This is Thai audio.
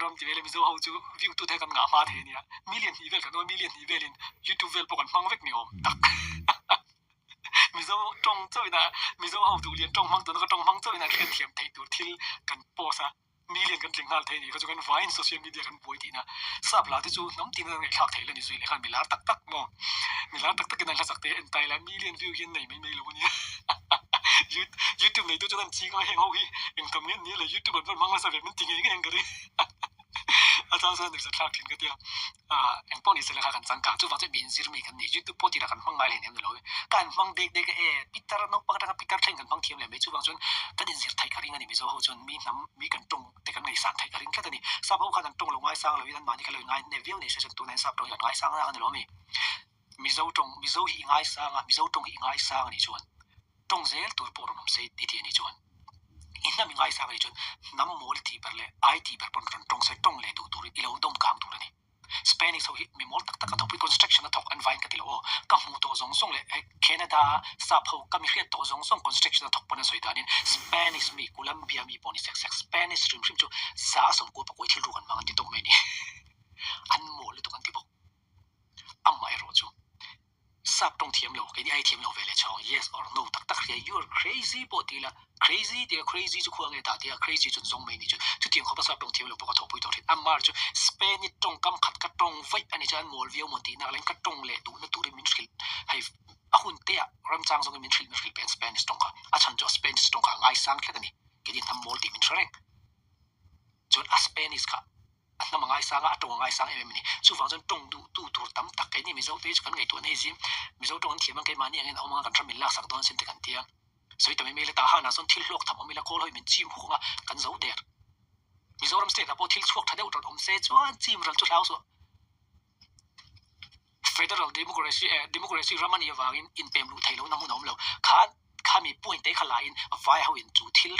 ram ti vel mizo ho chu view tu the kan nga ma the nia million hi vel kan no million hi velin youtube vel pokan mang vek ni om tak mizo tong choina mizo ho tu lian tong mang tu ka tong mang choina khen thiam thei tur thil kan posa million kan tling hal thei ni ka chu kan vine social media kan boi ti na sap la ti chu nam tin ngai thak thei la ni zui le kan milar tak tak mo milar tak tak kan la sakte en tai la million view hin nei mai lo ni YouTube này tôi cho nên chỉ có hẹn hậu hi hẹn thầm nghĩ là YouTube vẫn mang lại sự việc mình tình cái hẹn cái điอาจารย์ส่วนหนึ่งสักครั้งถึงก็เดียวเอ็งป้อนนี่เสร็จแล้วกันสังกัดจู่ว่าจะบินซีรีส์กันนี่ยูทูบพอดีละกันฟังไงเลยเนี่ยมันเลยการฟังเด็กปิดตาโน้ตปากกันปิดตาเท่งกันฟังเทียมเลยไม่จู่ว่าจนแต่ดินซีรีส์ไทยการิงอันนี้ไม่จู่ว่าจนมีน้ำมีกันตรงแต่กันไงสั่งไทยการิงแค่ตอนนี้ทราบว่ากันตรงลงไงสั่งเลยนั่นมานี่ก็เลยไงในวิวนี่เสร็จตัวนั้นทราบตรงอย่างไงสั่งแล้วกันเดี๋ยวมีมิโซตรงมิโซหิไงสั่งมิโซตรงหิไงสั่งนี่ชวนตรงเซลตัวปอร์น้ำเซตที่นี่ชวนอินนั้นมีไงสั่งนี่ชวนน้ำโมลที่เปอร์เลยไอที่เปอร์ปนตรงเซตรงเลยดูตัวอีเราดมกลางตัวนี่Spanish เขามีมอลตักกระทบไป construction นะทอกอันไวน์กันที่เราก็มูตัวซงซงเลยแคนาดาซาบเขาก็มีเขียนตัวซงซง construction นะทอกปนสวยดานิน Spanish มีโคลัมเบียมีปอนิเซ็กซ์ Spanish ริมจูซาสมกูปะกุยที่รู้กันมากันที่ตรงนี้อันโมลตัวกันที่บอกอันไม่รู้จูทราบตรงเทียมเราแค่นี้ไอเทียมเราเวลาช่อง yes or no ตักตักเรีย you're crazy ปกติละ crazy เดี๋ยว crazy จะควงไงตาเดี๋ยว crazy จนทรงไม่นี่จุดเทียมเขาภาษาตรงเทียมเราปกติพูดตัวที่อันมาจุ Spanish ตรงกำขัดกระตรงไฟอันนี้จะอันโมลวิวมันตีนักเล่นกระตรงเลยดูนั่นตัวที่มินชิลให้หุ่นเตี้ยรำจางทรงมินชิลเป็น Spanish ตรงค่ะอาจารย์จะ Spanish ตรงค่ะไงสังแค่นี้แค่นี้ทำโมลตีมินชิลเองจุด Spanish ค่ะอันนั้นมันไงสังอ่ะตรงไงสังเอ็มนี่จู่ฟังจนตรงดูตัวตั้มตักแค่นี้มิโซเตจกันไงตัวนี้ซิมิโซตรงเทียมมันแค่มาเนี่ยเงินเอามากันทำมิลลักสักตอนสินติกันเทียสวยแต่ไม่เลยตาหานาส่วนทิลลวกทำเอามิลลักโคลให้มันจิ้มหัวกันเสาเดียร์มิโซรัมสเตทอะพอทิลชวกทัดเดียวตอนอมเซจวนจิ้มรัลจุดแล้วส่วน Federal Democracy รามันยังว่าอินเปมรูไทยแล้วน้ำมันน้ำเราข้ามีปุ่นเตะขลายอินไฟเขาอินจูทิล